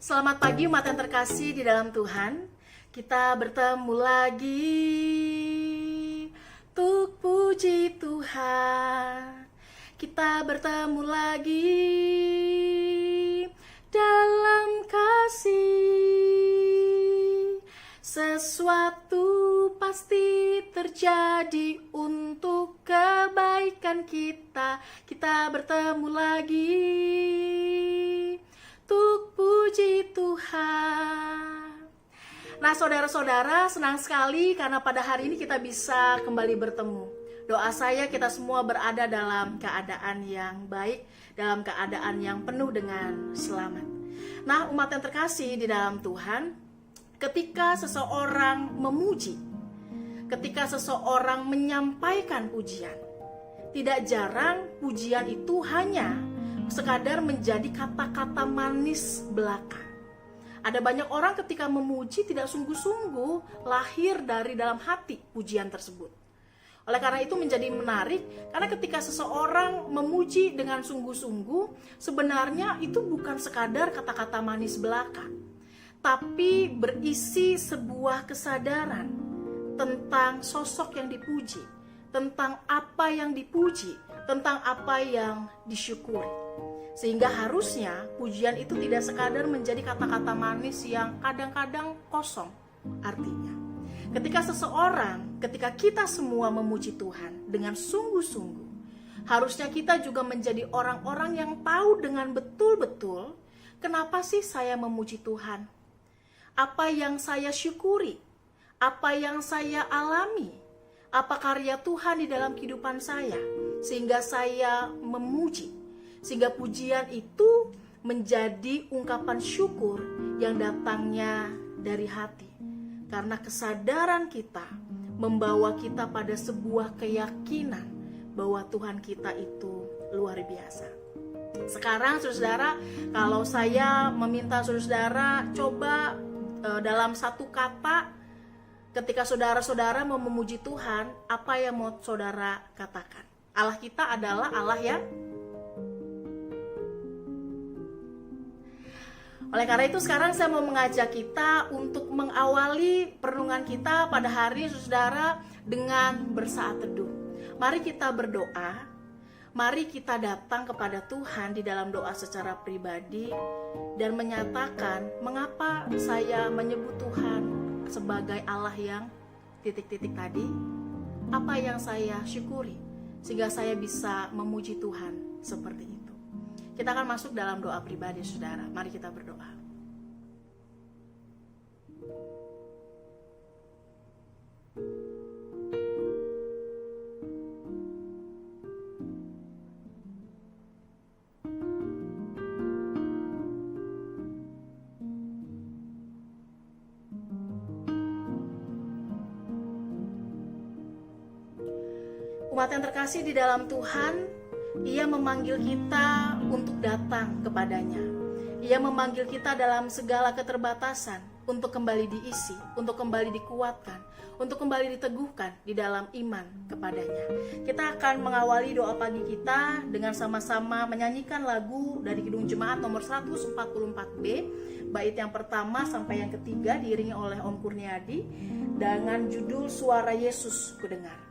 Selamat pagi umat yang terkasih di dalam Tuhan. Kita bertemu lagi untuk puji Tuhan. Kita bertemu lagi dalam kasih. Sesuatu pasti terjadi untuk kebaikan kita. Kita bertemu lagi untuk puji Tuhan. Nah, saudara-saudara, senang sekali karena pada hari ini kita bisa kembali bertemu. Doa saya kita semua berada dalam keadaan yang baik, dalam keadaan yang penuh dengan selamat. Nah, umat yang terkasih di dalam Tuhan, ketika seseorang memuji, ketika seseorang menyampaikan pujian, tidak jarang pujian itu hanya sekadar menjadi kata-kata manis belaka. Ada banyak orang ketika memuji tidak sungguh-sungguh lahir dari dalam hati pujian tersebut. Oleh karena itu menjadi menarik, karena ketika seseorang memuji dengan sungguh-sungguh, sebenarnya itu bukan sekadar kata-kata manis belaka, tapi berisi sebuah kesadaran tentang sosok yang dipuji, tentang apa yang dipuji, tentang apa yang disyukuri. Sehingga harusnya pujian itu tidak sekadar menjadi kata-kata manis yang kadang-kadang kosong artinya. Ketika kita semua memuji Tuhan dengan sungguh-sungguh, harusnya kita juga menjadi orang-orang yang tahu dengan betul-betul kenapa sih saya memuji Tuhan. Apa yang saya syukuri, apa yang saya alami, apa karya Tuhan di dalam kehidupan saya, sehingga saya memuji. Sehingga pujian itu menjadi ungkapan syukur yang datangnya dari hati. Karena kesadaran kita membawa kita pada sebuah keyakinan bahwa Tuhan kita itu luar biasa. Sekarang saudara, kalau saya meminta saudara coba dalam satu kata, ketika saudara-saudara mau memuji Tuhan, apa yang mau saudara katakan? Allah kita adalah Allah yang Oleh karena itu sekarang saya mau mengajak kita untuk mengawali perenungan kita pada hari saudara dengan bersaat teduh. Mari kita berdoa, mari kita datang kepada Tuhan di dalam doa secara pribadi dan menyatakan mengapa saya menyebut Tuhan sebagai Allah yang titik-titik tadi, apa yang saya syukuri sehingga saya bisa memuji Tuhan seperti itu. Kita akan masuk dalam doa pribadi saudara. Mari kita berdoa. Umat yang terkasih di dalam Tuhan, Ia memanggil kita untuk datang kepadanya. Ia memanggil kita dalam segala keterbatasan untuk kembali diisi, untuk kembali dikuatkan, untuk kembali diteguhkan di dalam iman kepadanya. Kita akan mengawali doa pagi kita dengan sama-sama menyanyikan lagu dari Kidung Jemaat nomor 144B, bait yang pertama sampai yang ketiga diiringi oleh Om Kurniadi dengan judul Suara Yesus Kudengar.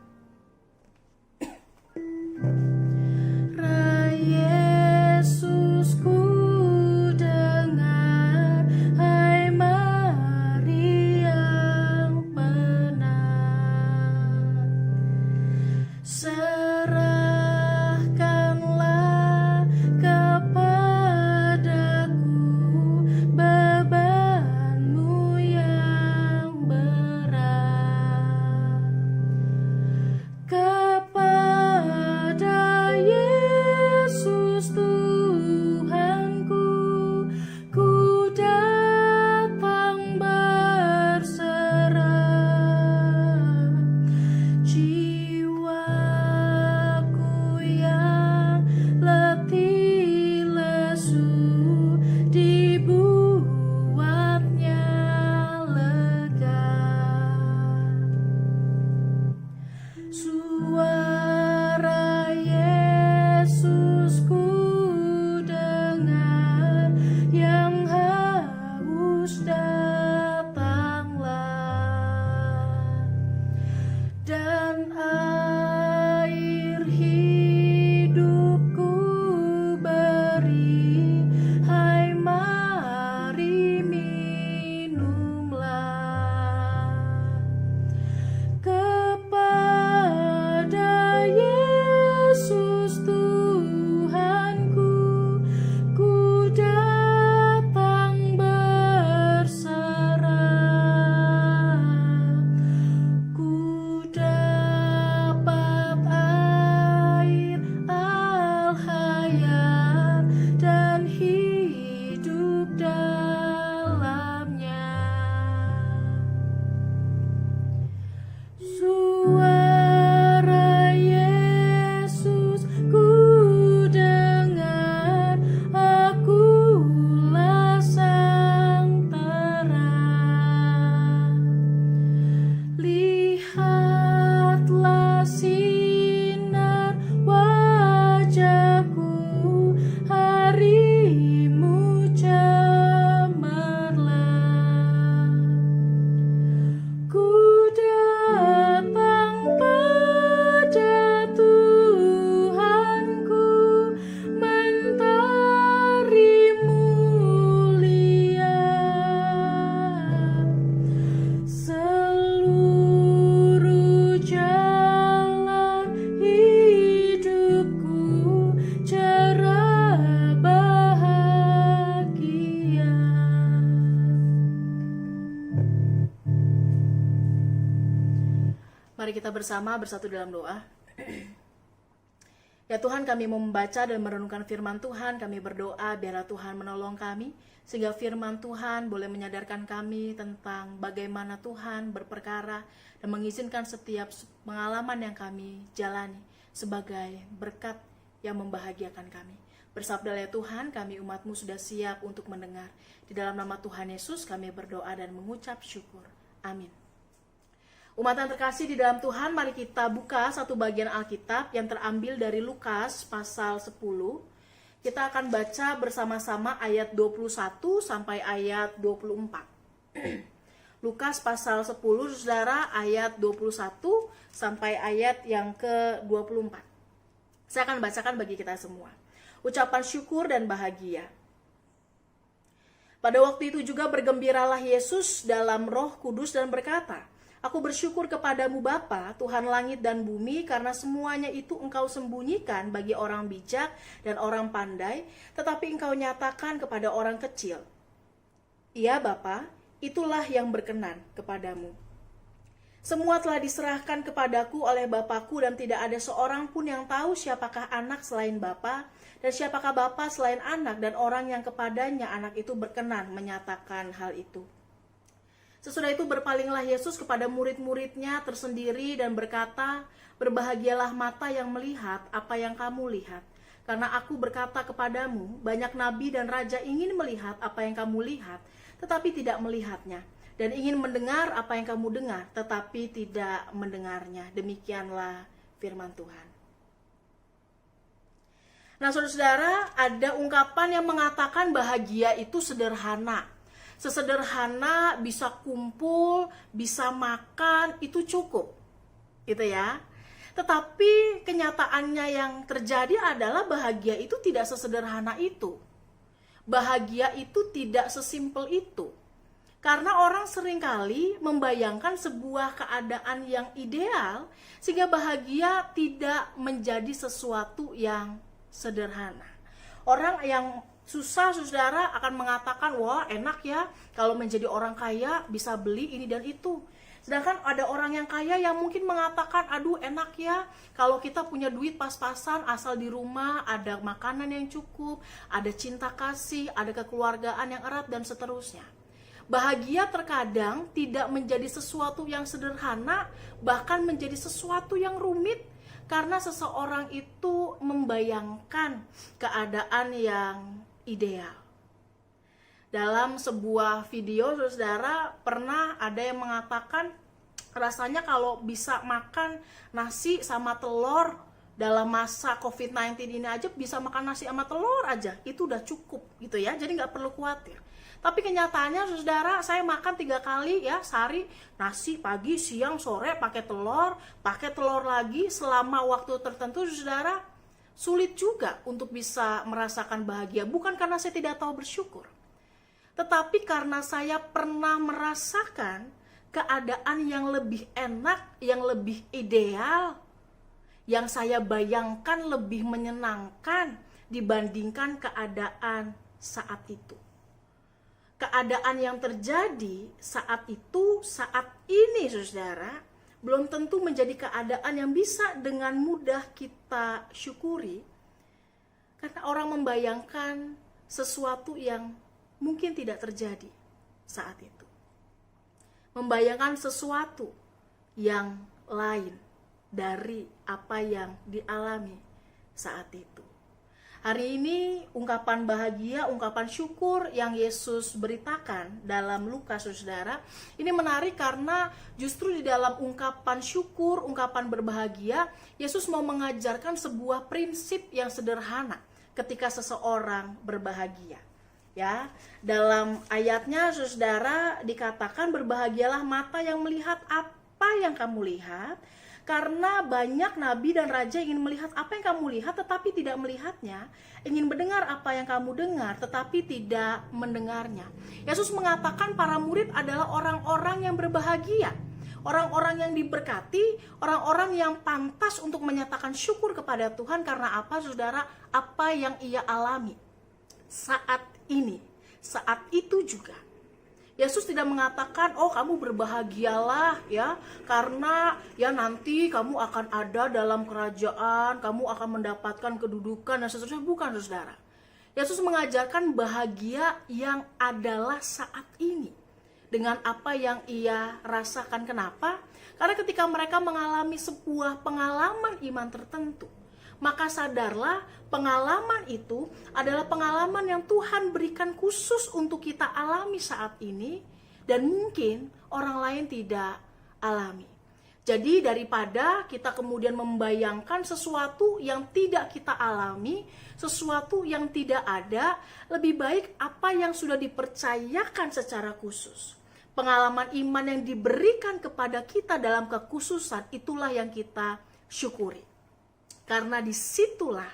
Yesus ku dengar, hai mari yang benar, serahkanlah kepadaku bebanmu yang berat, kita bersama bersatu dalam doa. Ya Tuhan, kami mau membaca dan merenungkan firman Tuhan. Kami berdoa biarlah Tuhan menolong kami, sehingga firman Tuhan boleh menyadarkan kami tentang bagaimana Tuhan berperkara dan mengizinkan setiap pengalaman yang kami jalani sebagai berkat yang membahagiakan kami. Bersabdalah ya Tuhan, kami umat-Mu sudah siap untuk mendengar. Di dalam nama Tuhan Yesus kami berdoa dan mengucap syukur. Amin. Umat yang terkasih di dalam Tuhan, mari kita buka satu bagian Alkitab yang terambil dari Lukas pasal 10. Kita akan baca bersama-sama ayat 21 sampai ayat 24. Lukas pasal 10, saudara, ayat 21 sampai ayat yang ke-24. Saya akan bacakan bagi kita semua. Ucapan syukur dan bahagia. Pada waktu itu juga bergembiralah Yesus dalam Roh Kudus dan berkata, Aku bersyukur kepadamu Bapa, Tuhan langit dan bumi, karena semuanya itu Engkau sembunyikan bagi orang bijak dan orang pandai, tetapi Engkau nyatakan kepada orang kecil. Iya Bapa, itulah yang berkenan kepadamu. Semua telah diserahkan kepadaku oleh Bapakku, dan tidak ada seorang pun yang tahu siapakah anak selain Bapa, dan siapakah Bapa selain anak, dan orang yang kepadanya anak itu berkenan menyatakan hal itu. Sesudah itu berpalinglah Yesus kepada murid-muridnya tersendiri dan berkata, Berbahagialah mata yang melihat apa yang kamu lihat. Karena aku berkata kepadamu, banyak nabi dan raja ingin melihat apa yang kamu lihat, tetapi tidak melihatnya. Dan ingin mendengar apa yang kamu dengar, tetapi tidak mendengarnya. Demikianlah firman Tuhan. Nah saudara-saudara, ada ungkapan yang mengatakan bahagia itu sederhana. Sesederhana bisa kumpul, bisa makan, itu cukup, gitu ya. Tetapi kenyataannya yang terjadi adalah bahagia itu tidak sesederhana itu. Bahagia itu tidak sesimpel itu. Karena orang seringkali membayangkan sebuah keadaan yang ideal, sehingga bahagia tidak menjadi sesuatu yang sederhana. Orang yang susah, saudara, akan mengatakan, wah enak ya kalau menjadi orang kaya bisa beli ini dan itu. Sedangkan ada orang yang kaya yang mungkin mengatakan, aduh enak ya kalau kita punya duit pas-pasan, asal di rumah ada makanan yang cukup, ada cinta kasih, ada kekeluargaan yang erat dan seterusnya. Bahagia terkadang tidak menjadi sesuatu yang sederhana, bahkan menjadi sesuatu yang rumit, karena seseorang itu membayangkan keadaan yang ideal. Dalam sebuah video, saudara, pernah ada yang mengatakan rasanya kalau bisa makan nasi sama telur dalam masa COVID-19 ini aja, bisa makan nasi sama telur aja, itu udah cukup gitu ya, jadi nggak perlu khawatir. Tapi kenyataannya, saudara, saya makan 3 kali ya sehari, nasi pagi, siang, sore, pakai telur lagi selama waktu tertentu, saudara. Sulit juga untuk bisa merasakan bahagia, bukan karena saya tidak tahu bersyukur, tetapi karena saya pernah merasakan keadaan yang lebih enak, yang lebih ideal, yang saya bayangkan lebih menyenangkan dibandingkan keadaan saat itu. Keadaan yang terjadi saat itu, saat ini, saudara, belum tentu menjadi keadaan yang bisa dengan mudah kita syukuri, karena orang membayangkan sesuatu yang mungkin tidak terjadi saat itu, membayangkan sesuatu yang lain dari apa yang dialami saat itu. Hari ini ungkapan bahagia, ungkapan syukur yang Yesus beritakan dalam Lukas, saudara, ini menarik karena justru di dalam ungkapan syukur, ungkapan berbahagia, Yesus mau mengajarkan sebuah prinsip yang sederhana ketika seseorang berbahagia. Ya, dalam ayatnya, saudara, dikatakan berbahagialah mata yang melihat apa yang kamu lihat, karena banyak nabi dan raja ingin melihat apa yang kamu lihat tetapi tidak melihatnya, ingin mendengar apa yang kamu dengar tetapi tidak mendengarnya. Yesus mengatakan para murid adalah orang-orang yang berbahagia, orang-orang yang diberkati, orang-orang yang pantas untuk menyatakan syukur kepada Tuhan. Karena apa, saudara? Apa yang ia alami saat ini, saat itu juga Yesus tidak mengatakan, oh kamu berbahagialah ya, karena ya nanti kamu akan ada dalam kerajaan, kamu akan mendapatkan kedudukan dan seterusnya. Bukan, saudara. Yesus mengajarkan bahagia yang adalah saat ini, dengan apa yang ia rasakan. Kenapa? Karena ketika mereka mengalami sebuah pengalaman iman tertentu, maka sadarlah pengalaman itu adalah pengalaman yang Tuhan berikan khusus untuk kita alami saat ini, dan mungkin orang lain tidak alami. Jadi daripada kita kemudian membayangkan sesuatu yang tidak kita alami, sesuatu yang tidak ada, lebih baik apa yang sudah dipercayakan secara khusus. Pengalaman iman yang diberikan kepada kita dalam kekhususan, itulah yang kita syukuri. Karena disitulah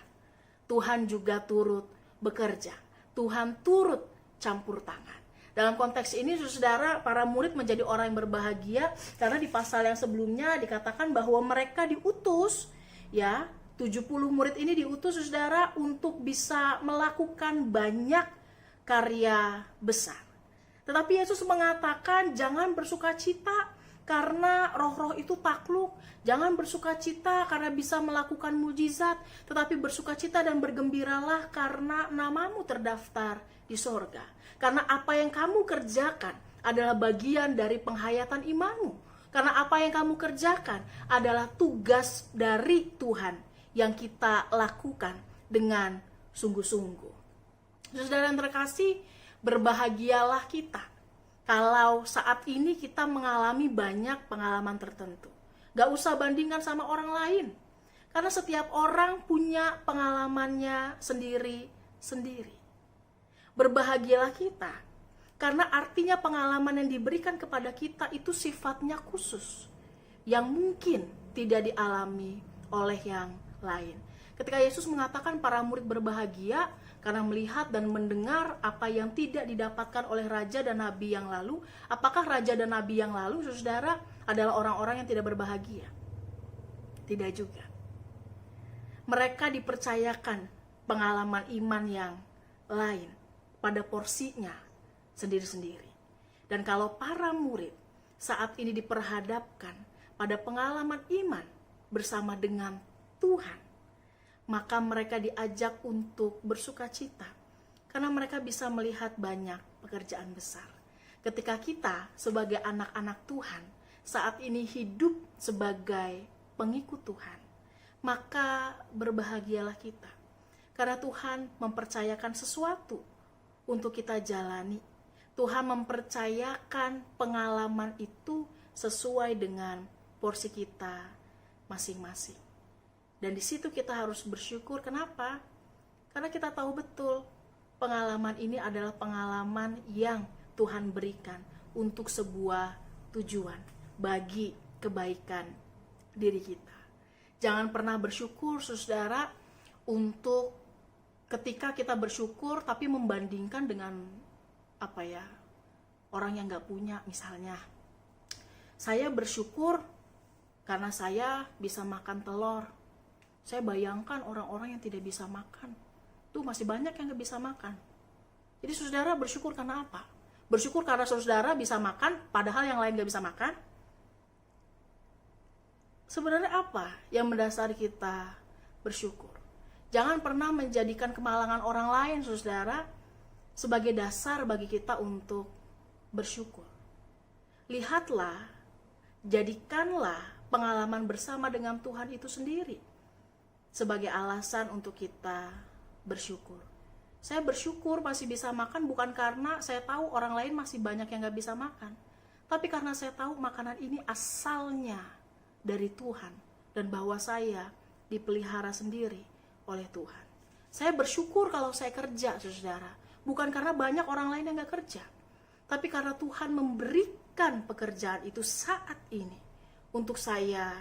Tuhan juga turut bekerja. Tuhan turut campur tangan. Dalam konteks ini, saudara, para murid menjadi orang yang berbahagia karena di pasal yang sebelumnya dikatakan bahwa mereka diutus, ya, 70 murid ini diutus, saudara, untuk bisa melakukan banyak karya besar. Tetapi Yesus mengatakan jangan bersukacita karena roh-roh itu takluk. Jangan bersukacita karena bisa melakukan mujizat, tetapi bersukacita dan bergembiralah karena namamu terdaftar di sorga. Karena apa yang kamu kerjakan adalah bagian dari penghayatan imanmu. Karena apa yang kamu kerjakan adalah tugas dari Tuhan yang kita lakukan dengan sungguh-sungguh. Saudara yang terkasih, berbahagialah kita kalau saat ini kita mengalami banyak pengalaman tertentu. Gak usah bandingkan sama orang lain, karena setiap orang punya pengalamannya sendiri-sendiri. Berbahagialah kita, karena artinya pengalaman yang diberikan kepada kita itu sifatnya khusus, yang mungkin tidak dialami oleh yang lain. Ketika Yesus mengatakan para murid berbahagia karena melihat dan mendengar apa yang tidak didapatkan oleh raja dan nabi yang lalu, apakah raja dan nabi yang lalu, saudara, adalah orang-orang yang tidak berbahagia? Tidak juga. Mereka dipercayakan pengalaman iman yang lain pada porsinya sendiri-sendiri. Dan kalau para murid saat ini diperhadapkan pada pengalaman iman bersama dengan Tuhan, maka mereka diajak untuk bersukacita karena mereka bisa melihat banyak pekerjaan besar. Ketika kita sebagai anak-anak Tuhan saat ini hidup sebagai pengikut Tuhan, maka berbahagialah kita karena Tuhan mempercayakan sesuatu untuk kita jalani. Tuhan mempercayakan pengalaman itu sesuai dengan porsi kita masing-masing. Dan di situ kita harus bersyukur. Kenapa? Karena kita tahu betul pengalaman ini adalah pengalaman yang Tuhan berikan untuk sebuah tujuan, bagi kebaikan diri kita. Jangan pernah bersyukur, saudara, untuk ketika kita bersyukur tapi membandingkan dengan orang yang gak punya. Misalnya, saya bersyukur karena saya bisa makan telur. Saya bayangkan orang-orang yang tidak bisa makan, tuh masih banyak yang gak bisa makan. Jadi saudara bersyukur karena apa? Bersyukur karena saudara bisa makan, padahal yang lain gak bisa makan? Sebenarnya apa yang mendasari kita bersyukur? Jangan pernah menjadikan kemalangan orang lain, saudara, sebagai dasar bagi kita untuk bersyukur. Lihatlah, jadikanlah pengalaman bersama dengan Tuhan itu sendiri sebagai alasan untuk kita bersyukur. Saya bersyukur masih bisa makan bukan karena saya tahu orang lain masih banyak yang gak bisa makan, tapi karena saya tahu makanan ini asalnya dari Tuhan dan bahwa saya dipelihara sendiri oleh Tuhan. Saya bersyukur kalau saya kerja, saudara, bukan karena banyak orang lain yang gak kerja, tapi karena Tuhan memberikan pekerjaan itu saat ini untuk saya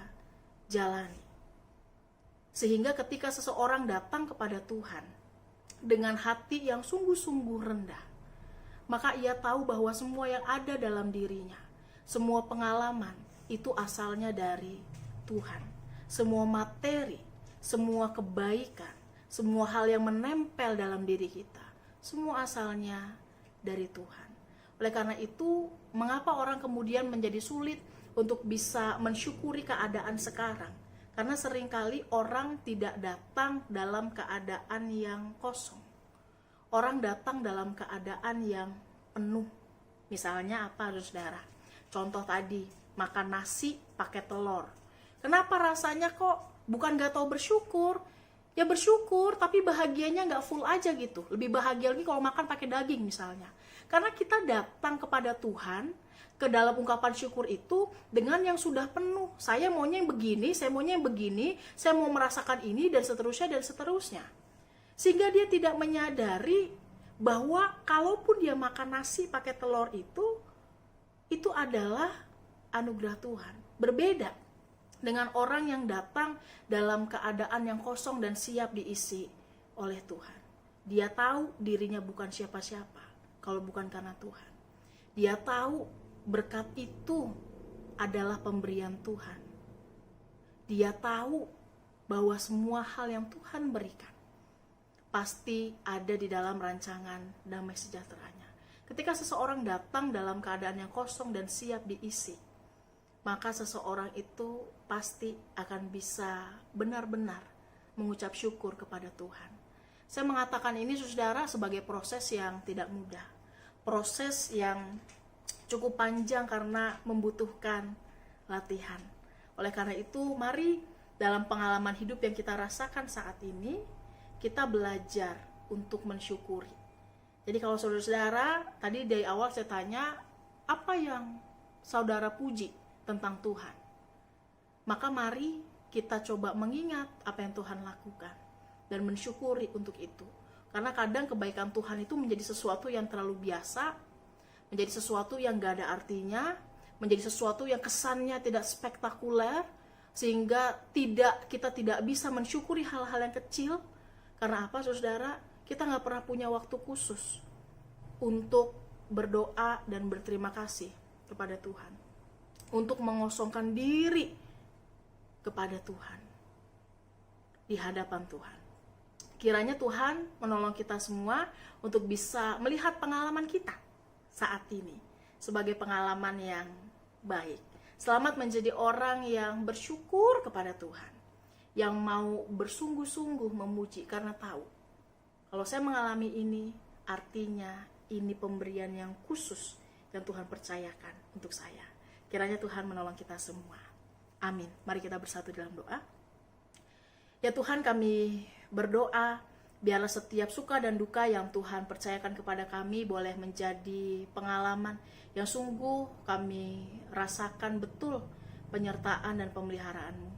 jalani. Sehingga ketika seseorang datang kepada Tuhan dengan hati yang sungguh-sungguh rendah, maka ia tahu bahwa semua yang ada dalam dirinya, semua pengalaman itu asalnya dari Tuhan. Semua materi, semua kebaikan, semua hal yang menempel dalam diri kita, semua asalnya dari Tuhan. Oleh karena itu, mengapa orang kemudian menjadi sulit untuk bisa mensyukuri keadaan sekarang? Karena seringkali orang tidak datang dalam keadaan yang kosong. Orang datang dalam keadaan yang penuh. Misalnya apa, saudara? Contoh tadi, makan nasi pakai telur. Kenapa rasanya kok bukan gak tahu bersyukur? Ya bersyukur, tapi bahagianya gak full aja gitu. Lebih bahagia lagi kalau makan pakai daging misalnya. Karena kita datang kepada Tuhan, ke dalam ungkapan syukur itu dengan yang sudah penuh. Saya maunya yang begini, saya maunya yang begini, saya mau merasakan ini, dan seterusnya, dan seterusnya. Sehingga dia tidak menyadari bahwa kalaupun dia makan nasi pakai telur itu adalah anugerah Tuhan. Berbeda dengan orang yang datang dalam keadaan yang kosong dan siap diisi oleh Tuhan. Dia tahu dirinya bukan siapa-siapa kalau bukan karena Tuhan. Dia tahu berkat itu adalah pemberian Tuhan. Dia tahu bahwa semua hal yang Tuhan berikan pasti ada di dalam rancangan damai sejahteranya. Ketika seseorang datang dalam keadaan yang kosong dan siap diisi, maka seseorang itu pasti akan bisa benar-benar mengucap syukur kepada Tuhan. Saya mengatakan ini, saudara, sebagai proses yang tidak mudah. Proses yang cukup panjang karena membutuhkan latihan. Oleh karena itu, mari dalam pengalaman hidup yang kita rasakan saat ini, kita belajar untuk mensyukuri. Jadi kalau saudara-saudara, tadi dari awal saya tanya, apa yang saudara puji tentang Tuhan? Maka mari kita coba mengingat apa yang Tuhan lakukan dan mensyukuri untuk itu. Karena kadang kebaikan Tuhan itu menjadi sesuatu yang terlalu biasa, menjadi sesuatu yang gak ada artinya, menjadi sesuatu yang kesannya tidak spektakuler, sehingga kita tidak bisa mensyukuri hal-hal yang kecil. Karena apa, saudara? Kita gak pernah punya waktu khusus untuk berdoa dan berterima kasih kepada Tuhan, untuk mengosongkan diri kepada Tuhan di hadapan Tuhan. Kiranya Tuhan menolong kita semua untuk bisa melihat pengalaman kita saat ini sebagai pengalaman yang baik. Selamat menjadi orang yang bersyukur kepada Tuhan, yang mau bersungguh-sungguh memuji karena tahu kalau saya mengalami ini, artinya ini pemberian yang khusus yang Tuhan percayakan untuk saya. Kiranya Tuhan menolong kita semua. Amin. Mari kita bersatu dalam doa. Ya Tuhan, kami berdoa, biarlah setiap suka dan duka yang Tuhan percayakan kepada kami boleh menjadi pengalaman yang sungguh kami rasakan betul penyertaan dan pemeliharaan-Mu.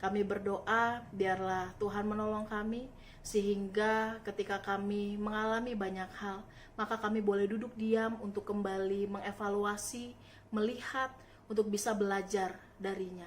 Kami berdoa, biarlah Tuhan menolong kami, sehingga ketika kami mengalami banyak hal, maka kami boleh duduk diam untuk kembali mengevaluasi, melihat, untuk bisa belajar darinya.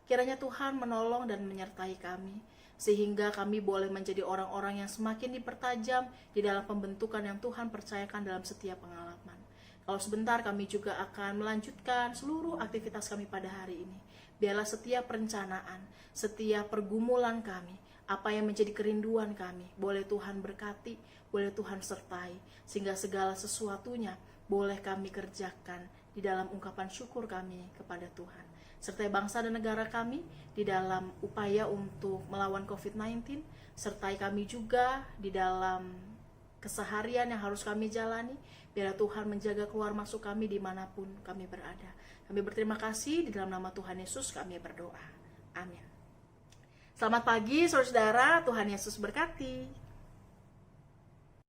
Kiranya Tuhan menolong dan menyertai kami, sehingga kami boleh menjadi orang-orang yang semakin dipertajam di dalam pembentukan yang Tuhan percayakan dalam setiap pengalaman. Kalau sebentar kami juga akan melanjutkan seluruh aktivitas kami pada hari ini. Biarlah setiap perencanaan, setiap pergumulan kami, apa yang menjadi kerinduan kami, boleh Tuhan berkati, boleh Tuhan sertai, sehingga segala sesuatunya boleh kami kerjakan di dalam ungkapan syukur kami kepada Tuhan. Sertai bangsa dan negara kami di dalam upaya untuk melawan COVID-19, sertai kami juga di dalam keseharian yang harus kami jalani. Biarlah Tuhan menjaga keluar masuk kami dimanapun kami berada. Kami berterima kasih, di dalam nama Tuhan Yesus kami berdoa. Amin. Selamat pagi saudara-saudara, Tuhan Yesus berkati.